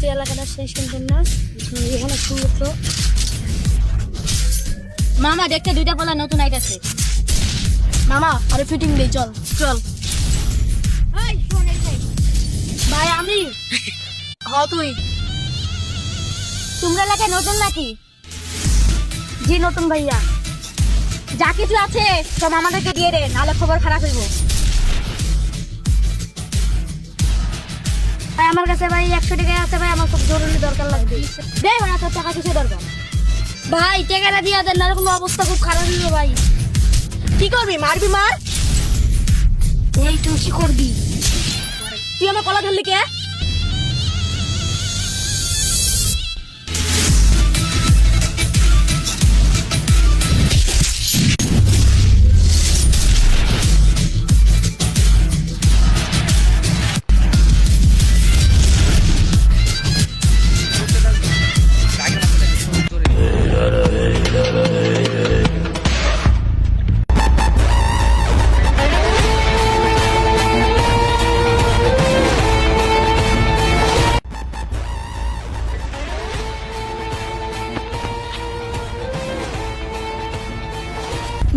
তুই এলাকাটা সেই সুন্দর না, এখানে সুন্দর তো। মামা দেখতে দুইটা পোলা নতুন আইতাছে। মামা আরে ফিটিং দেই, চল চল। ভাই আমি। হ তুই। তোমরা এলাকায় নতুন নাকি? জি নতুন ভাইয়া। যা কিছু আছে সব আমাদেরকে দিয়ে দে, নাহলে খবর খারাপ হইব। ভাই আমার কাছে ভাই 100 টাকা আছে ভাই, আমার খুব জরুরি দরকার লাগবে। দে ওরা, তোর টাকা কিসে দরকার? ভাই টাকাটা দিয়া দেন, না কোনো অবস্থা খুব খারাপ হইব ভাই। কি করবি, মারবি মার। এই তুই কি করবি? তুই আমার কলা ধরলি কে?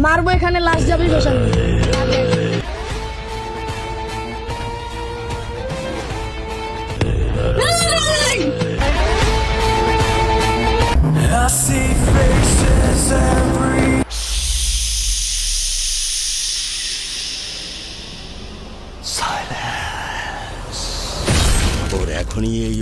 মারবো এখানে, লাশ যাবে শ্মশানে। I see faces every silence. ওর এখনই এই